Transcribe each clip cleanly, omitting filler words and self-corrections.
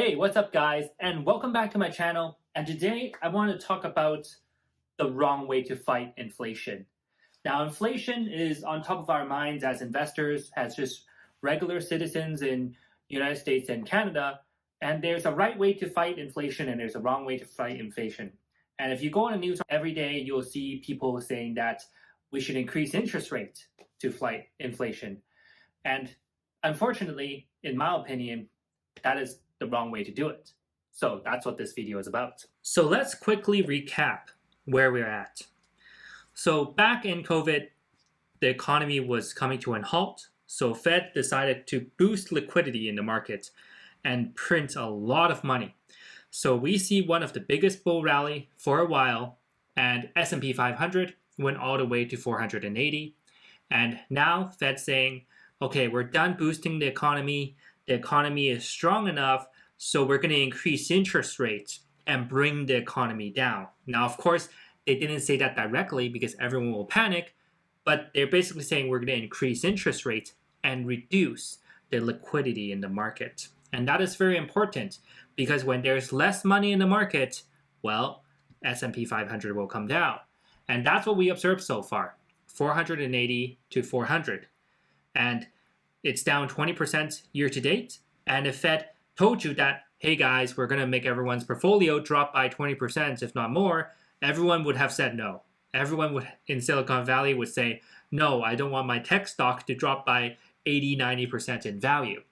Hey, what's up guys, and welcome back to my channel. And today I want to talk about the wrong way to fight inflation. Now, inflation is on top of our minds as investors, as just regular citizens in the United States and Canada. And there's a right way to fight inflation and there's a wrong way to fight inflation. And if you go on the news every day, you'll see people saying that we should increase interest rates to fight inflation. And unfortunately, in my opinion, that is the wrong way to do it. So that's what this video is about. So let's quickly recap where we're at. So back in COVID, the economy was coming to a halt. So Fed decided to boost liquidity in the market and print a lot of money. So we see one of the biggest bull rally for a while, and S&P 500 went all the way to 480. And now Fed's saying, okay, we're done boosting the economy. The economy is strong enough, so we're going to increase interest rates and bring the economy down. Now, of course, they didn't say that directly because everyone will panic, but they're basically saying we're going to increase interest rates and reduce the liquidity in the market. And that is very important because when there's less money in the market, well, S&P 500 will come down. And that's what we observed so far, 480 to 400. And it's down 20% year to date. And if Fed told you that, hey guys, we're going to make everyone's portfolio drop by 20%, if not more, everyone would have said no. Everyone would in Silicon Valley would say, no, I don't want my tech stock to drop by 80, 90% in value.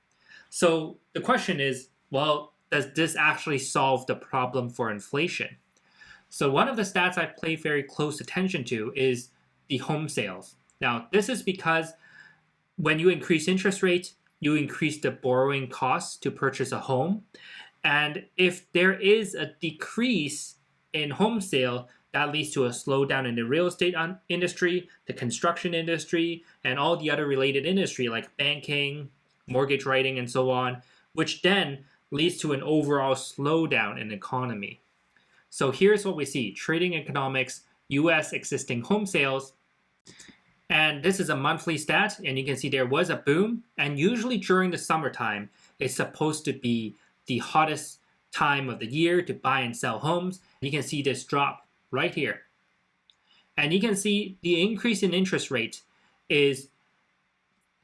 So the question is, well, does this actually solve the problem for inflation? So one of the stats I pay very close attention to is the home sales. Now, this is because when you increase interest rates, you increase the borrowing costs to purchase a home. And if there is a decrease in home sale, that leads to a slowdown in the real estate industry, the construction industry, and all the other related industry like banking, mortgage writing, and so on, which then leads to an overall slowdown in the economy. So here's what we see. Trading economics, US existing home sales. And this is a monthly stat, and you can see there was a boom. And usually during the summertime, it's supposed to be the hottest time of the year to buy and sell homes. You can see this drop right here. And you can see the increase in interest rate is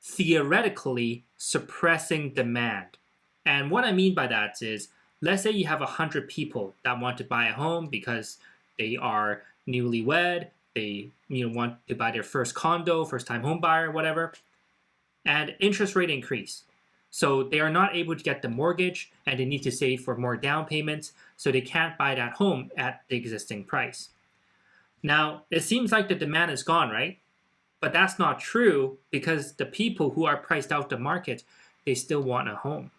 theoretically suppressing demand. And what I mean by that is, let's say you have 100 people that want to buy a home because they are newlywed, they want to buy their first condo, first time home buyer, whatever, and interest rate increase. So they are not able to get the mortgage and they need to save for more down payments, so they can't buy that home at the existing price. Now, it seems like the demand is gone, right? But that's not true because the people who are priced out the market, they still want a home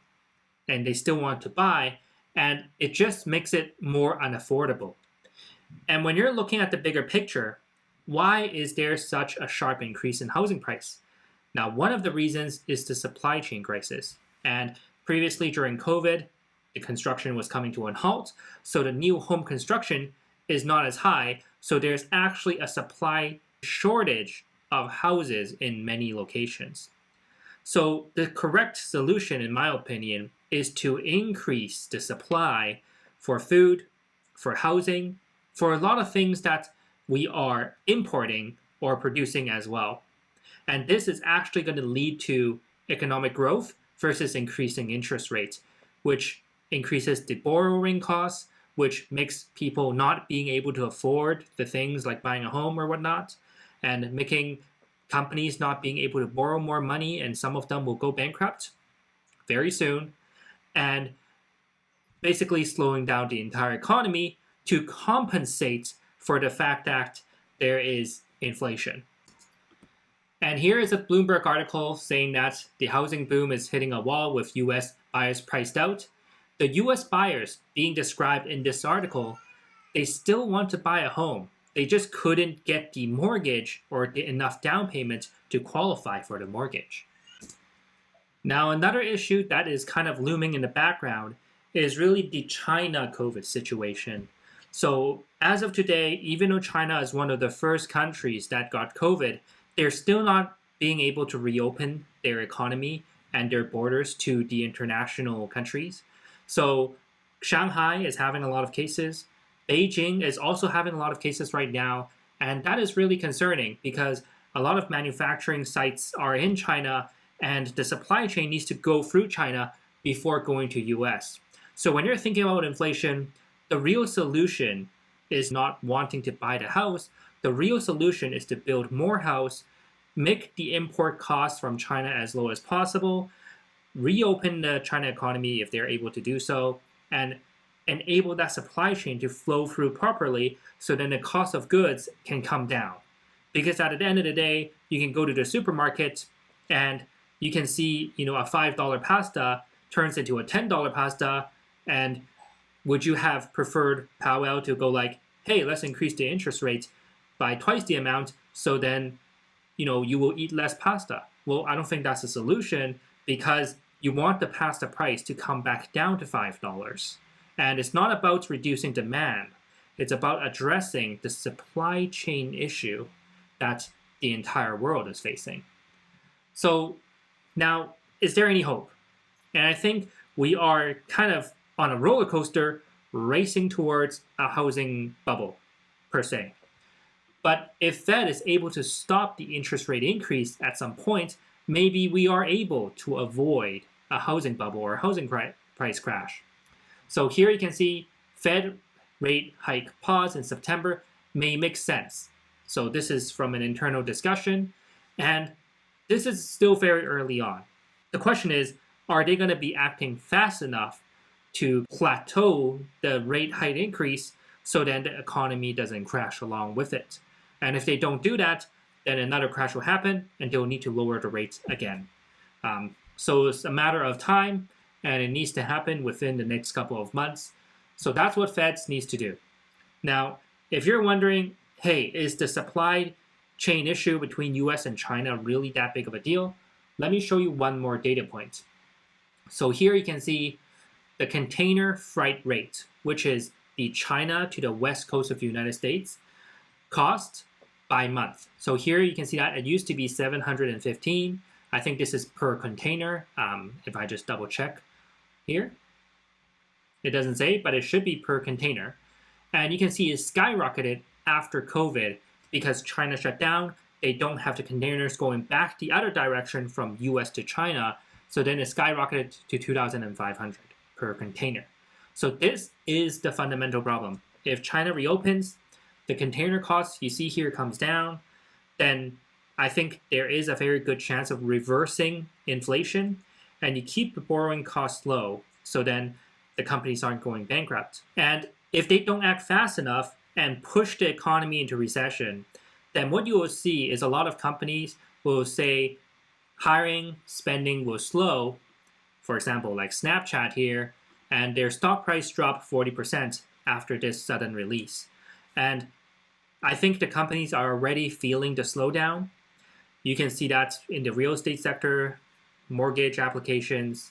and they still want to buy, and it just makes it more unaffordable. And when you're looking at the bigger picture, why is there such a sharp increase in housing price? Now, one of the reasons is the supply chain crisis. And previously during COVID, the construction was coming to a halt, so the new home construction is not as high, so there's actually a supply shortage of houses in many locations. So the correct solution, in my opinion, is to increase the supply for food, for housing, for a lot of things that we are importing or producing as well. And this is actually going to lead to economic growth versus increasing interest rates, which increases the borrowing costs, which makes people not being able to afford the things like buying a home or whatnot, and making companies not being able to borrow more money, and some of them will go bankrupt very soon, and basically slowing down the entire economy to compensate for the fact that there is inflation. And here is a Bloomberg article saying that the housing boom is hitting a wall with US buyers priced out. The US buyers being described in this article, they still want to buy a home. They just couldn't get the mortgage or enough down payment to qualify for the mortgage. Now, another issue that is kind of looming in the background is really the China COVID situation. So as of today, even though China is one of the first countries that got COVID, they're still not being able to reopen their economy and their borders to the international countries. So Shanghai is having a lot of cases. Beijing is also having a lot of cases right now. And that is really concerning because a lot of manufacturing sites are in China and the supply chain needs to go through China before going to US. So when you're thinking about inflation, the real solution is not wanting to buy the house. The real solution is to build more house, make the import costs from China as low as possible, reopen the China economy if they're able to do so, and enable that supply chain to flow through properly so then the cost of goods can come down. Because at the end of the day, you can go to the supermarket and you can see, a $5 pasta turns into a $10 pasta, and would you have preferred Powell to go like, hey, let's increase the interest rate by twice the amount so then, you will eat less pasta? Well, I don't think that's a solution because you want the pasta price to come back down to $5. And it's not about reducing demand. It's about addressing the supply chain issue that the entire world is facing. So now, is there any hope? And I think we are kind of on a roller coaster racing towards a housing bubble, per se. But if Fed is able to stop the interest rate increase at some point, maybe we are able to avoid a housing bubble or a housing price crash. So here you can see Fed rate hike pause in September may make sense. So this is from an internal discussion, and this is still very early on. The question is, are they going to be acting fast enough to plateau the rate hike increase so then the economy doesn't crash along with it? And if they don't do that, then another crash will happen and they'll need to lower the rates again. So it's a matter of time, and it needs to happen within the next couple of months. So that's what Fed needs to do. Now, if you're wondering, hey, is the supply chain issue between US and China really that big of a deal? Let me show you one more data point. So here you can see the container freight rate, which is the China to the west coast of the United States, cost by month. So here you can see that it used to be 715. I think this is per container. If I just double check here, it doesn't say, but it should be per container. And you can see it skyrocketed after COVID because China shut down. They don't have the containers going back the other direction from US to China. So then it skyrocketed to 2,500 per container. So this is the fundamental problem. If China reopens, the container cost you see here comes down, then I think there is a very good chance of reversing inflation, and you keep the borrowing costs low, so then the companies aren't going bankrupt. And if they don't act fast enough and push the economy into recession, then what you will see is a lot of companies will say hiring, spending will slow, for example, like Snapchat here, and their stock price dropped 40% after this sudden release. And I think the companies are already feeling the slowdown. You can see that in the real estate sector, mortgage applications,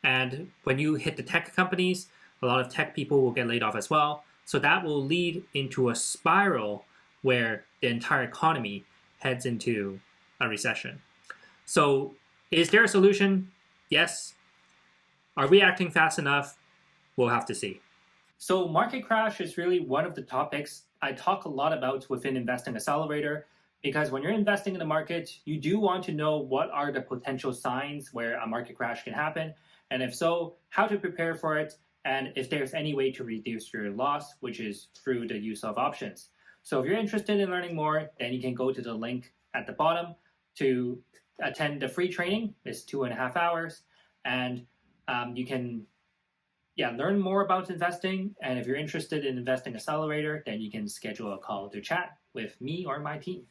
and when you hit the tech companies, a lot of tech people will get laid off as well. So that will lead into a spiral where the entire economy heads into a recession. So is there a solution? Yes. Are we acting fast enough? We'll have to see. So market crash is really one of the topics I talk a lot about within Investing Accelerator, because when you're investing in the market, you do want to know what are the potential signs where a market crash can happen, and if so, how to prepare for it, and if there's any way to reduce your loss, which is through the use of options. So if you're interested in learning more, then you can go to the link at the bottom to attend the free training. It's 2.5 hours, and you can learn more about investing. And if you're interested in Investing Accelerator, then you can schedule a call to chat with me or my team.